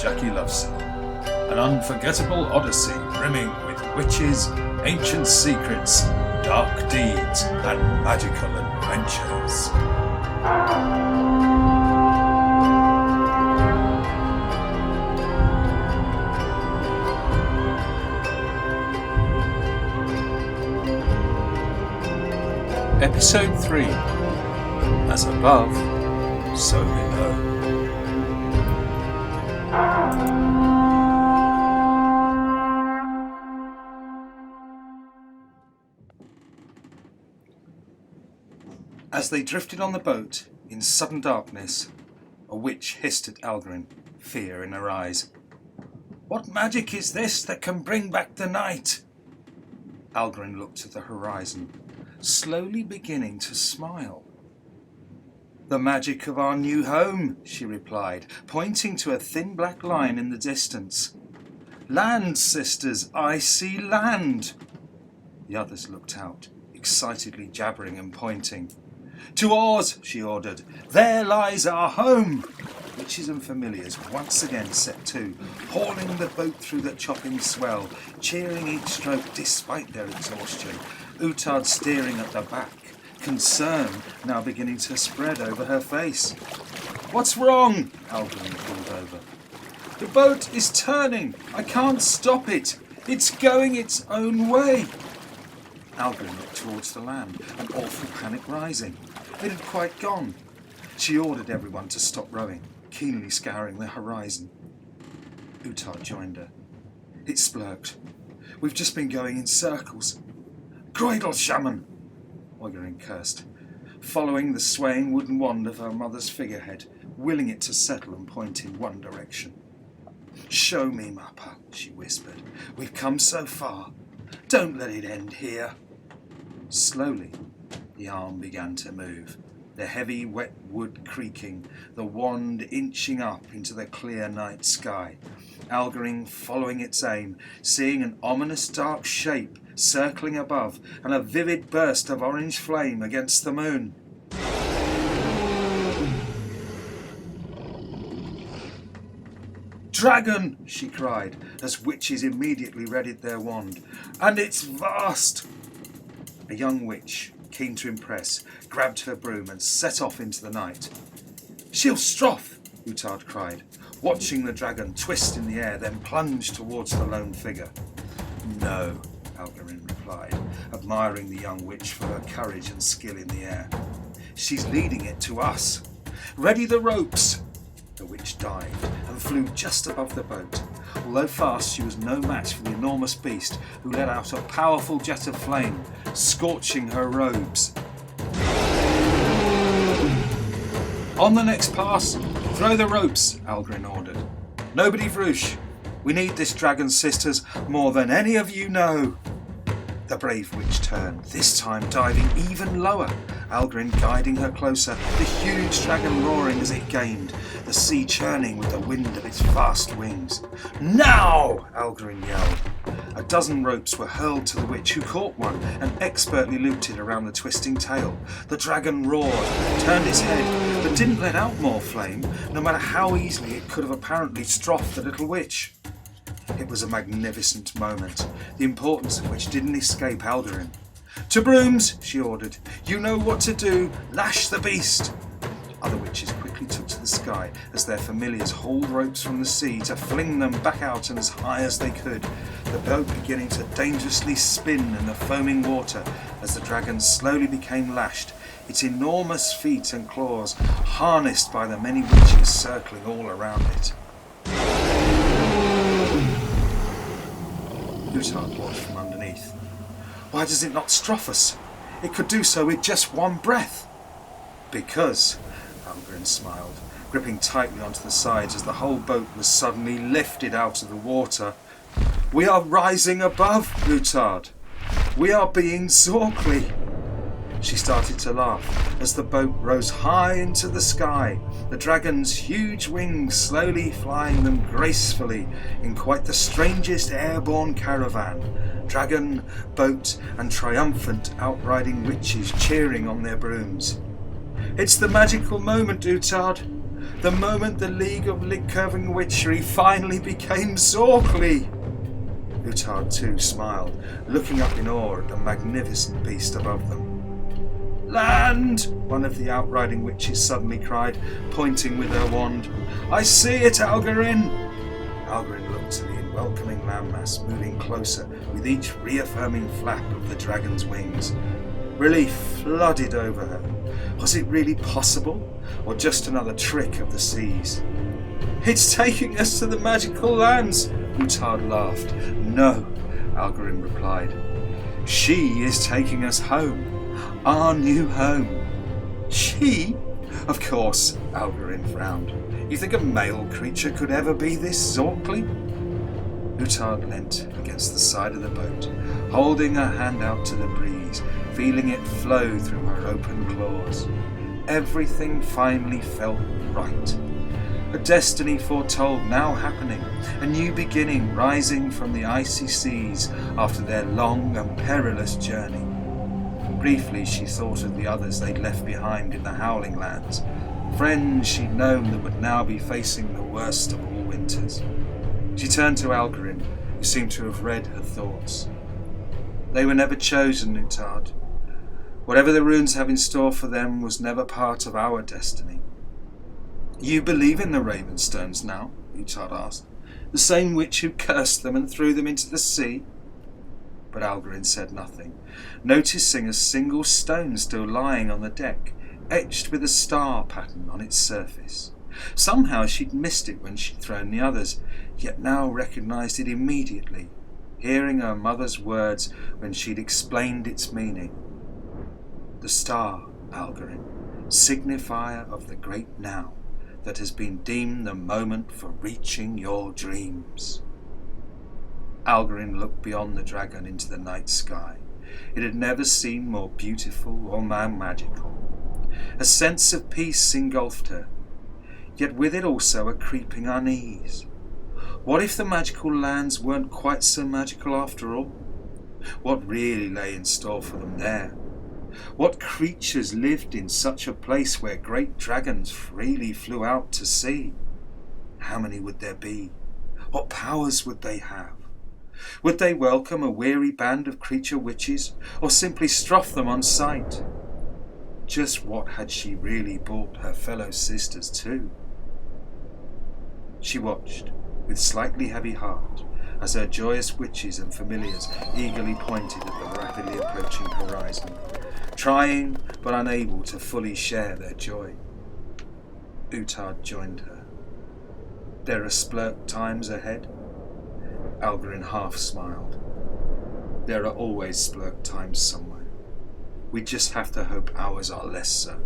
Jackie Lovesey, an unforgettable odyssey brimming with witches, ancient secrets, dark deeds, and magical adventures. Episode 3. As above, so below. As they drifted on the boat, in sudden darkness, a witch hissed at Algarin, fear in her eyes. "What magic is this that can bring back the night?" Algarin looked to the horizon, slowly beginning to smile. "The magic of our new home," she replied, pointing to a thin black line in the distance. "Land, sisters, I see land." The others looked out, excitedly jabbering and pointing. "To oars," she ordered. "There lies our home." Witches and familiars once again set to, hauling the boat through the chopping swell, cheering each stroke despite their exhaustion. Utard steering at the back, concern now beginning to spread over her face. "What's wrong?" Algarin called over. "The boat is turning. I can't stop it. It's going its own way." Algarin looked towards the land, an awful panic rising. It had quite gone. She ordered everyone to stop rowing, keenly scouring the horizon. Utard joined her. It splurked. "We've just been going in circles." "Groidel shaman!" Oigerin cursed, following the swaying wooden wand of her mother's figurehead, willing it to settle and point in one direction. "Show me, Mappa," she whispered. "We've come so far. Don't let it end here." Slowly, the arm began to move, the heavy wet wood creaking, the wand inching up into the clear night sky. Algarin following its aim, seeing an ominous dark shape circling above and a vivid burst of orange flame against the moon. "Dragon!" she cried, as witches immediately readied their wand. "And it's vast!" A young witch, keen to impress, grabbed her broom and set off into the night. "She'll stroff!" Utard cried, watching the dragon twist in the air, then plunge towards the lone figure. "No," Algarin replied, admiring the young witch for her courage and skill in the air. "She's leading it to us. Ready the ropes!" The witch dived and flew just above the boat. Although fast, she was no match for the enormous beast, who let out a powerful jet of flame, scorching her robes. "On the next pass, throw the ropes," Algarin ordered. "Nobody vroosh. We need this dragon, sisters, more than any of you know." The brave witch turned, this time diving even lower, Algarin guiding her closer, the huge dragon roaring as it gained, the sea churning with the wind of its vast wings. "Now!" Algarin yelled. A dozen ropes were hurled to the witch, who caught one and expertly looped it around the twisting tail. The dragon roared, turned its head, but didn't let out more flame, no matter how easily it could have apparently stroffed the little witch. It was a magnificent moment, the importance of which didn't escape Algarin. "To brooms!" she ordered. "You know what to do. Lash the beast!" Other witches quickly took to the sky as their familiars hauled ropes from the sea to fling them back out and as high as they could, the boat beginning to dangerously spin in the foaming water as the dragon slowly became lashed, its enormous feet and claws harnessed by the many witches circling all around it. Utard watched from underneath. "Why does it not stroff us? It could do so with just one breath." "Because," Algarin smiled, gripping tightly onto the sides as the whole boat was suddenly lifted out of the water. "We are rising above, Utard. We are being Zorkly." She started to laugh as the boat rose high into the sky, the dragon's huge wings slowly flying them gracefully in quite the strangest airborne caravan. Dragon, boat, and triumphant outriding witches cheering on their brooms. "It's the magical moment, Utard. The moment the League of Lick-Curving Witchery finally became Zorkly! Utard too smiled, looking up in awe at the magnificent beast above them. "Land!" one of the outriding witches suddenly cried, pointing with her wand. "I see it, Algarin!" Algarin looked at the welcoming landmass moving closer with each reaffirming flap of the dragon's wings. Relief flooded over her. Was it really possible, or just another trick of the seas? "It's taking us to the Majickal Lands!" Utard laughed. "No," Algarin replied. "She is taking us home. Our new home." "She? Of course," Algarin frowned. "You think a male creature could ever be this Zorkly?" Utard leant against the side of the boat, holding her hand out to the breeze, feeling it flow through her open claws. Everything finally felt right. A destiny foretold now happening, a new beginning rising from the icy seas after their long and perilous journey. Briefly she thought of the others they'd left behind in the Howling Lands, friends she'd known that would now be facing the worst of all winters. She turned to Algarin, who seemed to have read her thoughts. "They were never chosen, Utard. Whatever the runes have in store for them was never part of our destiny." "You believe in the Ravenstones now?" Utard asked. "The same witch who cursed them and threw them into the sea?" But Algarin said nothing, noticing a single stone still lying on the deck, etched with a star pattern on its surface. Somehow she'd missed it when she'd thrown the others, yet now recognised it immediately, hearing her mother's words when she'd explained its meaning. "The star, Algarin, signifier of the great now, that has been deemed the moment for reaching your dreams." Algarin looked beyond the dragon into the night sky. It had never seemed more beautiful or more magical. A sense of peace engulfed her, yet with it also a creeping unease. What if the magical lands weren't quite so magical after all? What really lay in store for them there? What creatures lived in such a place where great dragons freely flew out to sea? How many would there be? What powers would they have? Would they welcome a weary band of creature witches, or simply strough them on sight? Just what had she really brought her fellow sisters to? She watched, with slightly heavy heart, as her joyous witches and familiars eagerly pointed at the rapidly approaching horizon, trying but unable to fully share their joy. Utard joined her. "There are splurk times ahead?" Algarin half smiled. "There are always splurk times somewhere. We just have to hope ours are less so."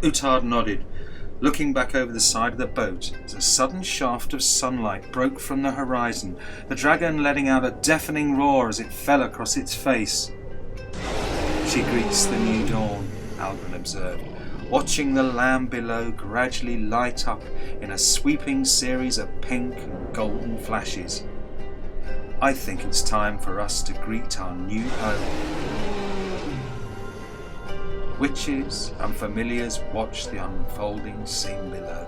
Utard nodded, looking back over the side of the boat as a sudden shaft of sunlight broke from the horizon, the dragon letting out a deafening roar as it fell across its face. "She greets the new dawn," Algarin observed, watching the land below gradually light up in a sweeping series of pink and golden flashes. "I think it's time for us to greet our new home." Witches and familiars watched the unfolding scene below.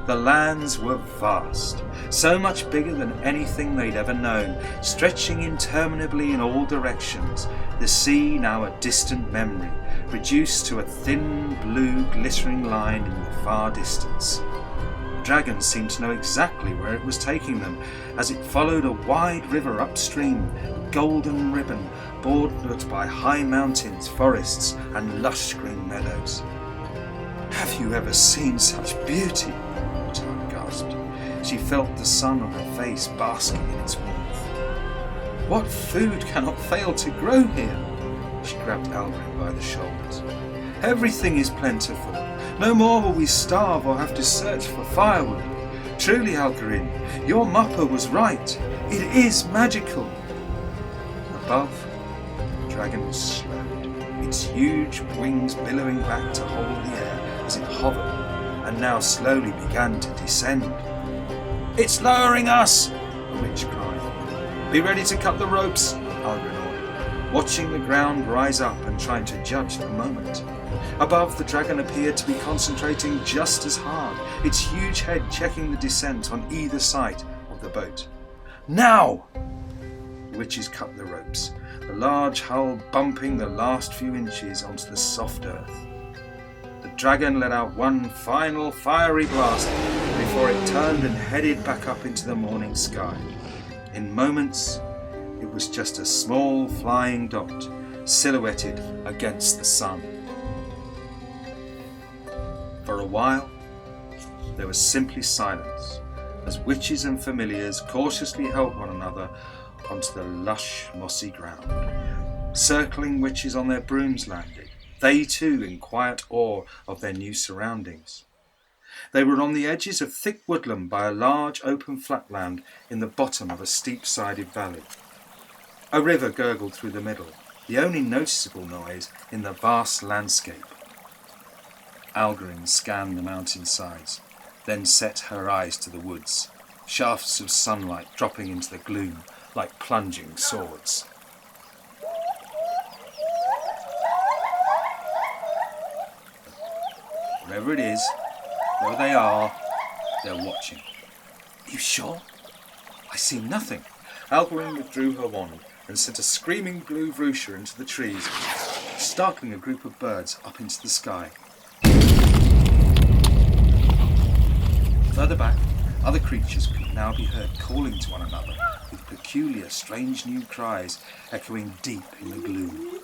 The lands were vast, so much bigger than anything they'd ever known, stretching interminably in all directions, the sea now a distant memory, reduced to a thin blue glittering line in the far distance. The dragon seemed to know exactly where it was taking them, as it followed a wide river upstream, a golden ribbon bordered by high mountains, forests and lush green meadows. "Have you ever seen such beauty?" Utard gasped. She felt the sun on her face basking in its warmth. "What food cannot fail to grow here?" She grabbed Algarin by the shoulders. "Everything is plentiful. No more will we starve or have to search for firewood. Truly, Algarin, your Muppa was right. It is magical." Above, the dragon slowed, its huge wings billowing back to hold the air as it hovered, and now slowly began to descend. "It's lowering us!" the witch cried. "Be ready to cut the ropes," Algarin ordered, watching the ground rise up and trying to judge the moment. Above, the dragon appeared to be concentrating just as hard, its huge head checking the descent on either side of the boat. Now! The witches cut the ropes, the large hull bumping the last few inches onto the soft earth. The dragon let out one final fiery blast before it turned and headed back up into the morning sky. In moments, it was just a small flying dot, silhouetted against the sun. For a while, there was simply silence, as witches and familiars cautiously helped one another onto the lush, mossy ground. Circling witches on their brooms landed, they too in quiet awe of their new surroundings. They were on the edges of thick woodland by a large open flatland in the bottom of a steep-sided valley. A river gurgled through the middle, the only noticeable noise in the vast landscape. Algrin scanned the mountainsides, then set her eyes to the woods, shafts of sunlight dropping into the gloom like plunging swords. Wherever it is, wherever they are, they're watching. You sure? I see nothing. Algrin withdrew her wand and sent a screaming blue vroosha into the trees, startling a group of birds up into the sky. Further back, other creatures could now be heard calling to one another with peculiar, strange new cries echoing deep in the gloom.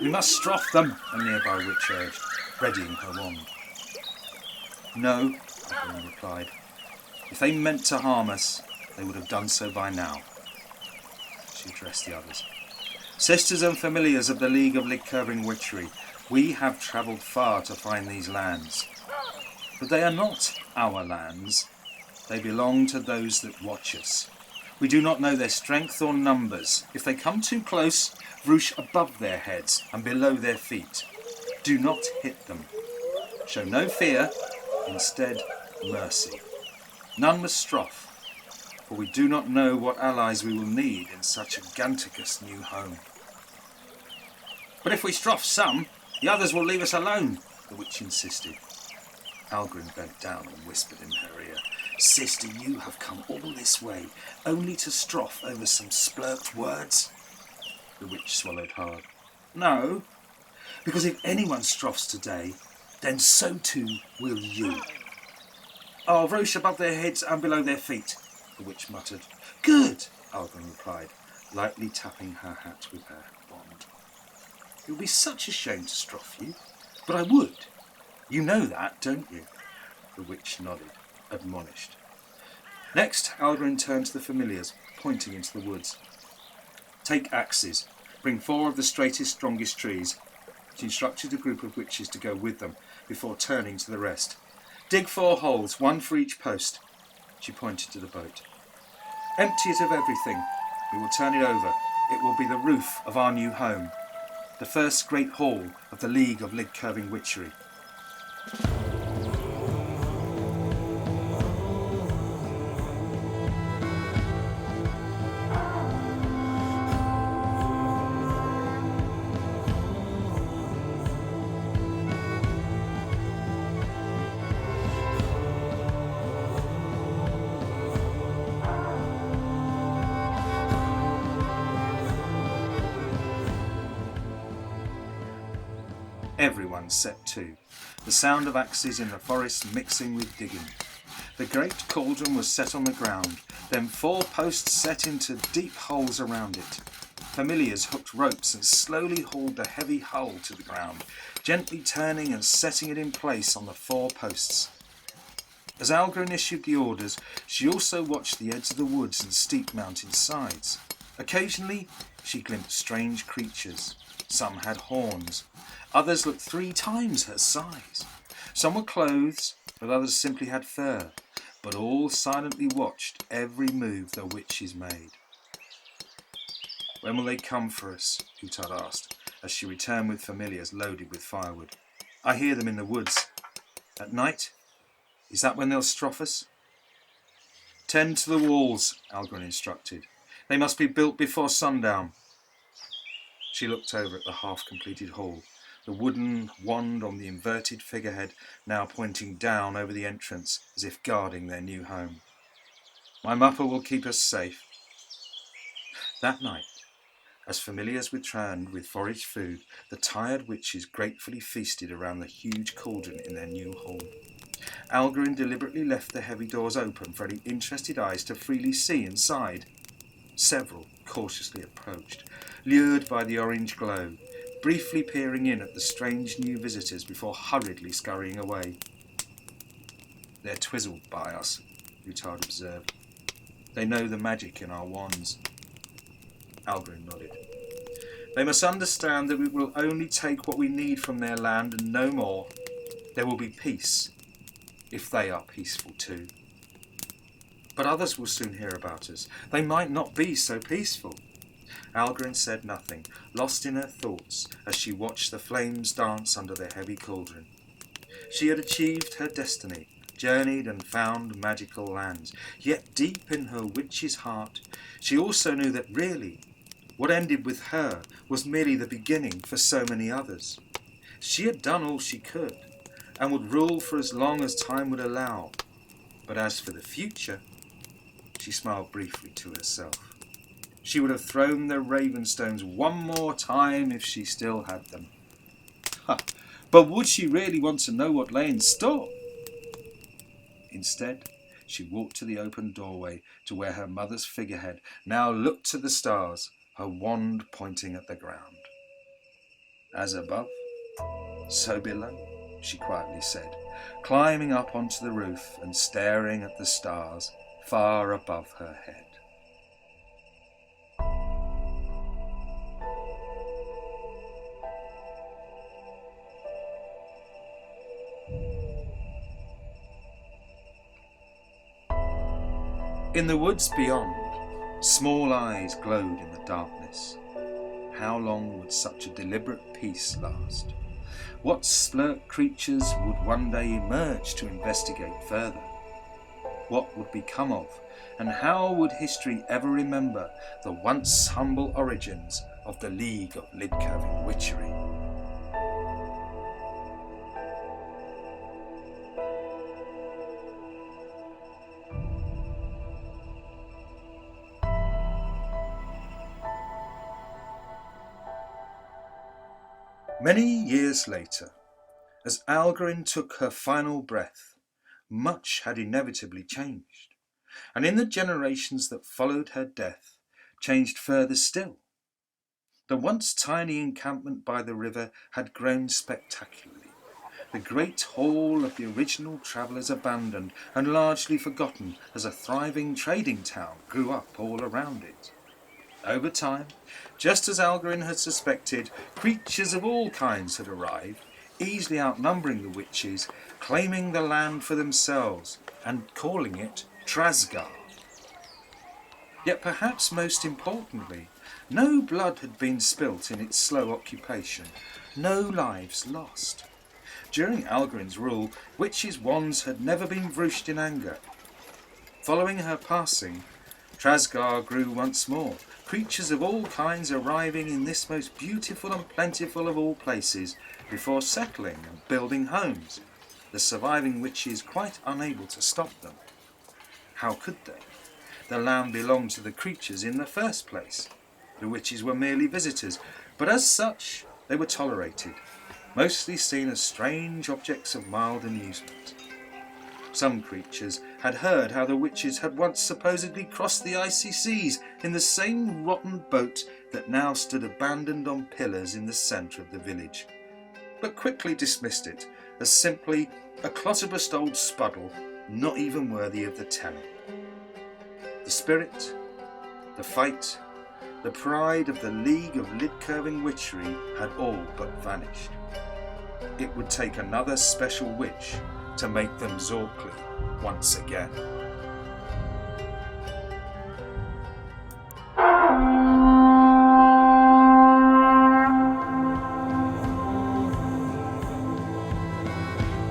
We must stroff them, a nearby witch urged, readying her wand. No, Algrin replied. If they meant to harm us, they would have done so by now. She addressed the others. Sisters and familiars of the League of Lig-Curving Witchery, we have travelled far to find these lands. But they are not our lands. They belong to those that watch us. We do not know their strength or numbers. If they come too close, roosh above their heads and below their feet. Do not hit them. Show no fear, instead mercy. None must stroff, for we do not know what allies we will need in such a ganticus new home. But if we stroff some, the others will leave us alone, the witch insisted. Algrin bent down and whispered in her ear, Sister, you have come all this way, only to stroff over some splurked words? The witch swallowed hard. No, because if anyone stroffs today, then so too will you. I'll roosh above their heads and below their feet, the witch muttered. Good, Algrin replied, lightly tapping her hat with her wand. It would be such a shame to stroff you, but I would. You know that, don't you? The witch nodded, admonished. Next, Algrin turned to the familiars, pointing into the woods. Take axes. Bring 4 of the straightest, strongest trees. She instructed a group of witches to go with them before turning to the rest. Dig 4 holes, 1 for each post. She pointed to the boat. Empty it of everything. We will turn it over. It will be the roof of our new home. The first great hall of the League of Lig-Curving Witchery. Everyone set to, the sound of axes in the forest mixing with digging. The great cauldron was set on the ground, then 4 posts set into deep holes around it. Familiars hooked ropes and slowly hauled the heavy hull to the ground, gently turning and setting it in place on the 4 posts. As Algrin issued the orders, she also watched the edge of the woods and steep mountain sides. Occasionally, she glimpsed strange creatures. Some had horns. Others looked 3 times her size. Some were clothes, but others simply had fur. But all silently watched every move the witches made. When will they come for us? Utad asked, as she returned with familiars loaded with firewood. I hear them in the woods. At night? Is that when they'll stroff us? Tend to the walls, Algrin instructed. They must be built before sundown. She looked over at the half-completed hall, the wooden wand on the inverted figurehead now pointing down over the entrance as if guarding their new home. My muppa will keep us safe. That night, as familiars returned with foraged food, the tired witches gratefully feasted around the huge cauldron in their new hall. Algarin deliberately left the heavy doors open for any interested eyes to freely see inside. Several cautiously approached, lured by the orange glow, briefly peering in at the strange new visitors before hurriedly scurrying away. They're twizzled by us, Utard observed. They know the magic in our wands. Algarin nodded. They must understand that we will only take what we need from their land and no more. There will be peace, if they are peaceful too. But others will soon hear about us. They might not be so peaceful. Algarin said nothing, lost in her thoughts as she watched the flames dance under their heavy cauldron. She had achieved her destiny, journeyed and found Majickal Lands, yet deep in her witch's heart, she also knew that really, what ended with her was merely the beginning for so many others. She had done all she could, and would rule for as long as time would allow. But as for the future, she smiled briefly to herself. She would have thrown the Ravenstones one more time if she still had them. But would she really want to know what lay in store? Instead, she walked to the open doorway to where her mother's figurehead now looked to the stars, her wand pointing at the ground. As above, so below, she quietly said, climbing up onto the roof and staring at the stars far above her head. In the woods beyond, small eyes glowed in the darkness. How long would such a deliberate peace last? What splurt creatures would one day emerge to investigate further? What would become of, and how would history ever remember the once humble origins of the League of Lidcurving Witchery? Many years later, as Algarin took her final breath, much had inevitably changed, and in the generations that followed her death, changed further still. The once tiny encampment by the river had grown spectacularly. The great hall of the original travellers abandoned and largely forgotten as a thriving trading town grew up all around it. Over time, just as Algarin had suspected, creatures of all kinds had arrived, easily outnumbering the witches, claiming the land for themselves and calling it Trasgar. Yet perhaps most importantly, no blood had been spilt in its slow occupation, no lives lost. During Algarin's rule, witches' wands had never been vrooshed in anger. Following her passing, Trasgar grew once more, creatures of all kinds arriving in this most beautiful and plentiful of all places before settling and building homes, the surviving witches quite unable to stop them. How could they? The land belonged to the creatures in the first place. The witches were merely visitors, but as such they were tolerated, mostly seen as strange objects of mild amusement. Some creatures had heard how the witches had once supposedly crossed the icy seas in the same rotten boat that now stood abandoned on pillars in the centre of the village, but quickly dismissed it as simply a clotterburst old spuddle not even worthy of the telling. The spirit, the fight, the pride of the League of Lidcurving Witchery had all but vanished. It would take another special witch to make them Zorkly once again.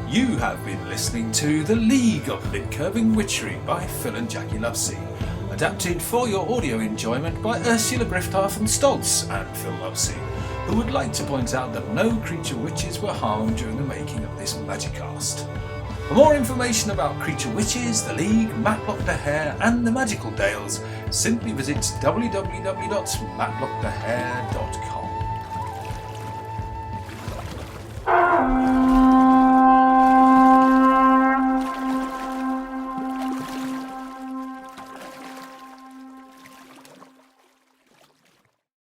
You have been listening to The League of Lidcurving Witchery by Phil and Jackie Lovesey, a adapted for your audio enjoyment by Ursula Grifthalf and Stoltz and Phil Lovesey, who would like to point out that no creature witches were harmed during the making of this Magicast. For more information about creature witches, the League, Matlock the Hare and the Magical Dales, simply visit www.matlockthehare.com.